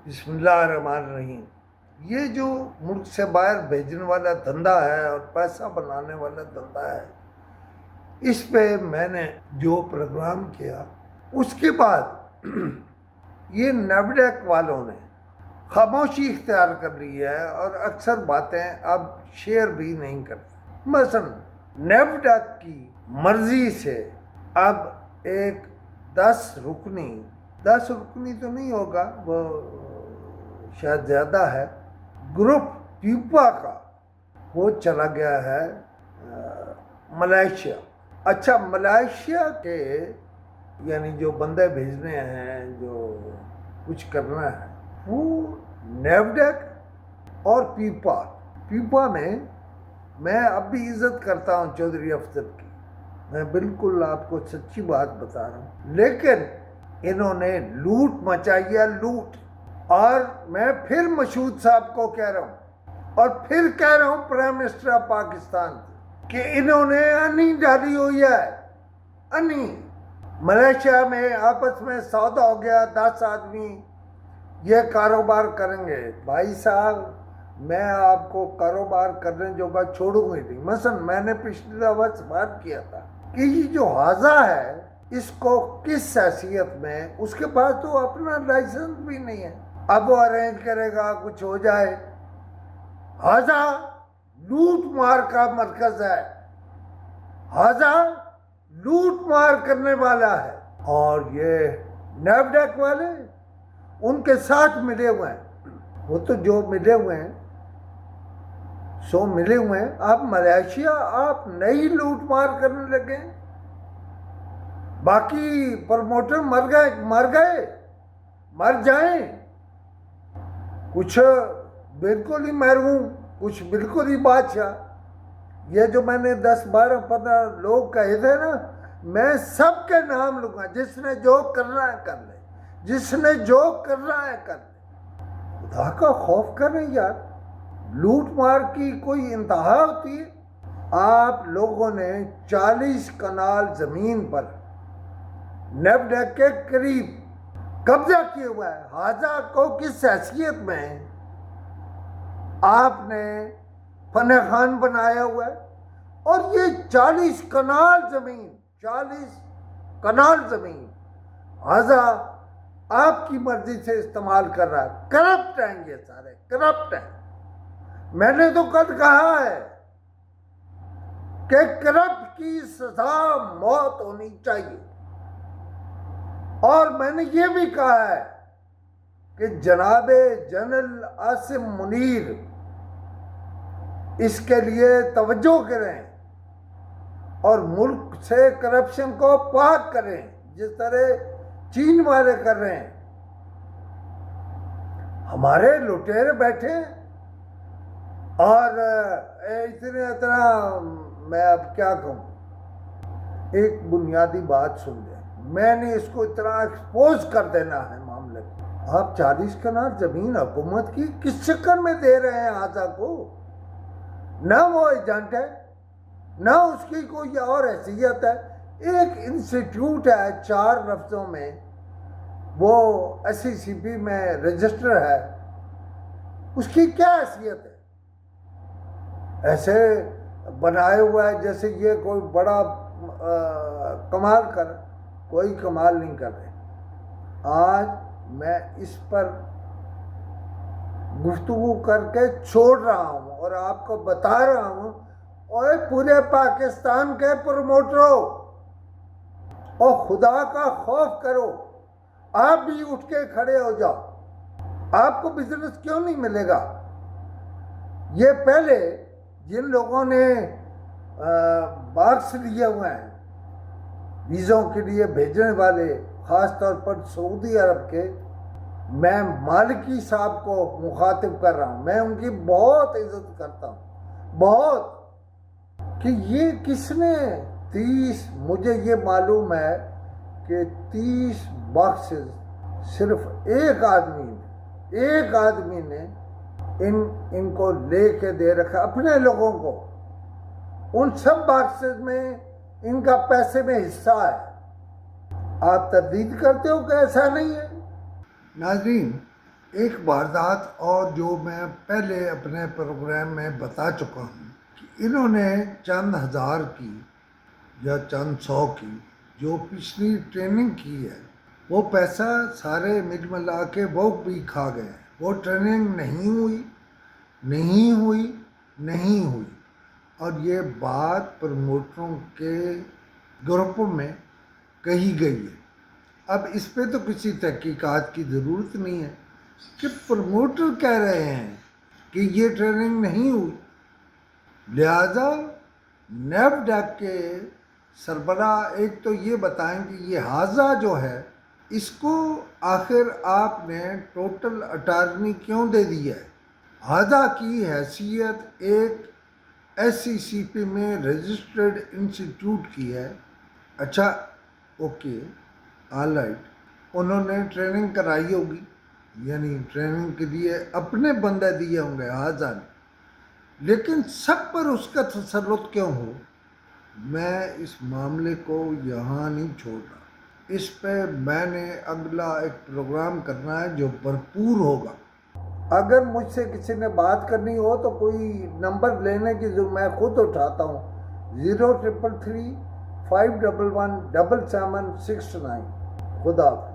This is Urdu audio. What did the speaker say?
بسم اللہ الرحمن الرحیم۔ یہ جو ملک سے باہر بھیجنے والا دھندا ہے اور پیسہ بنانے والا دھندا ہے، اس پہ میں نے جو پروگرام کیا اس کے بعد یہ نیفڈیک والوں نے خاموشی اختیار کر لی ہے اور اکثر باتیں اب شیئر بھی نہیں کرتے۔ مثلا نیفڈیک کی مرضی سے اب ایک 10 رکنی تو نہیں ہوگا، وہ شاید زیادہ ہے، گروپ پیپا کا وہ چلا گیا ہے ملائیشیا۔ اچھا، ملائیشیا کے یعنی جو بندے بھیجنے ہیں، جو کچھ کرنا ہے، وہ نیفڈیک اور پیپا میں اب بھی عزت کرتا ہوں چودھری افضل کی، میں بالکل آپ کو سچی بات بتا رہا ہوں، لیکن انہوں نے لوٹ مچائی ہے، لوٹ۔ اور میں پھر مشہود صاحب کو کہہ رہا ہوں اور پھر کہہ رہا ہوں پرائم منسٹر آف پاکستان کہ انہوں نے انی ڈالی ہوئی ہے، انی۔ ملیشیا میں آپس میں سودا ہو گیا، 10 آدمی یہ کاروبار کریں گے۔ بھائی صاحب، میں آپ کو کاروبار کرنے جو کا چھوڑوں گی نہیں۔ مثلا میں نے پچھلی دفعہ سوال کیا تھا کہ یہ جو حاضہ ہے اس کو کس حیثیت میں، اس کے پاس تو اپنا لائسنس بھی نہیں ہے، اب وہ ارینج کرے گا کچھ ہو جائے۔ حاضہ لوٹ مار کا مرکز ہے، حاضہ لوٹ مار کرنے والا ہے، اور یہ نیفڈیک والے ان کے ساتھ ملے ہوئے ہیں۔ وہ تو جو ملے ہوئے ہیں سو ملے ہوئے ہیں۔ اب ملائیشیا آپ نئی لوٹ مار کرنے لگے، باقی پروموٹر مر جائیں، کچھ بالکل ہی محروم، کچھ بالکل ہی بادشاہ۔ یہ جو میں نے 10 12 15 لوگ کہے تھے نا، میں سب کے نام لوں گا، جس نے جو کرنا ہے کر لے، جس نے جو کرنا ہے کر لے۔ خدا کا خوف کریں یار، لوٹ مار کی کوئی انتہا ہوتی ہے؟ آپ لوگوں نے 40 کنال زمین پر نیفڈیک کے قریب قبضہ کیا ہوا ہے۔ حاضہ کو کس حیثیت میں آپ نے فن خان بنایا ہوا ہے؟ اور یہ 40 کنال زمین حاضہ آپ کی مرضی سے استعمال کر رہا ہے۔ کرپٹ ہیں یہ سارے، کرپٹ ہیں۔ میں نے تو کل کہا ہے کہ کرپٹ کی سزا موت ہونی چاہیے، اور میں نے یہ بھی کہا ہے کہ جناب جنرل عاصم منیر اس کے لیے توجہ کریں اور ملک سے کرپشن کو پاک کریں، جس طرح چین والے کر رہے ہیں۔ ہمارے لٹیرے بیٹھے اور اتنا میں اب کیا کہوں۔ ایک بنیادی بات سن لیں، میں نے اس کو اتنا ایکسپوز کر دینا ہے معاملے کو۔ آپ 40 کنال زمین حکومت کی کس چکر میں دے رہے ہیں حاضہ کو؟ نہ وہ ایجنٹ ہے، نہ اس کی کوئی اور حیثیت ہے۔ ایک انسٹیٹیوٹ ہے 4 لفظوں میں، وہ SECP میں رجسٹر ہے، اس کی کیا حیثیت ہے؟ ایسے بنائے ہوا ہے جیسے یہ کوئی بڑا کمال کر، کوئی کمال نہیں کر رہے۔ آج میں اس پر گفتگو کر کے چھوڑ رہا ہوں اور آپ کو بتا رہا ہوں، اور پورے پاکستان کے پروموٹروں، اور خدا کا خوف کرو، آپ بھی اٹھ کے کھڑے ہو جاؤ۔ آپ کو بزنس کیوں نہیں ملے گا؟ یہ پہلے جن لوگوں نے باکس لیے ہوئے ہیں ویزوں کے لیے بھیجنے والے، خاص طور پر سعودی عرب کے، میں مالکی صاحب کو مخاطب کر رہا ہوں، میں ان کی بہت عزت کرتا ہوں، بہت، کہ یہ کس نے 30، مجھے یہ معلوم ہے کہ 30 باکسز صرف ایک آدمی نے ان کو لے کے دے رکھا اپنے لوگوں کو۔ ان سب باکسز میں ان کا پیسے میں حصہ ہے۔ آپ تردید کرتے ہو کہ ایسا نہیں ہے؟ ناظرین، ایک واردات اور جو میں پہلے اپنے پروگرام میں بتا چکا ہوں کہ انہوں نے چند ہزار کی یا چند سو کی جو پچھلی ٹریننگ کی ہے وہ پیسہ سارے مل ملا کے وہ بھی کھا گئے. وہ ٹریننگ نہیں ہوئی اور یہ بات پروموٹروں کے گروپ میں کہی گئی ہے. اب اس پہ تو کسی تحقیقات کی ضرورت نہیں ہے کہ پروموٹر کہہ رہے ہیں کہ یہ ٹریننگ نہیں ہوئی. لہذا نیفڈیک کے سربراہ ایک تو یہ بتائیں کہ یہ حاضہ جو ہے اس کو آخر آپ نے ٹوٹل اٹارنی کیوں دے دی ہے؟ حاضہ کی حیثیت ایک SCCP میں رجسٹرڈ انسٹیٹیوٹ کی ہے. اچھا اوکے آل رائٹ، انہوں نے ٹریننگ کرائی ہوگی، یعنی ٹریننگ کے لیے اپنے بندے دیے ہوں گے حاضہ نے، لیکن سب پر اس کا تسلط کیوں ہو؟ میں اس معاملے کو یہاں نہیں چھوڑ رہا. اس پہ میں نے اگلا ایک پروگرام کرنا ہے جو بھرپور ہوگا. اگر مجھ سے کسی نے بات کرنی ہو تو کوئی نمبر لینے کی جو میں خود اٹھاتا ہوں 0333 511 7769. خدا حافظ.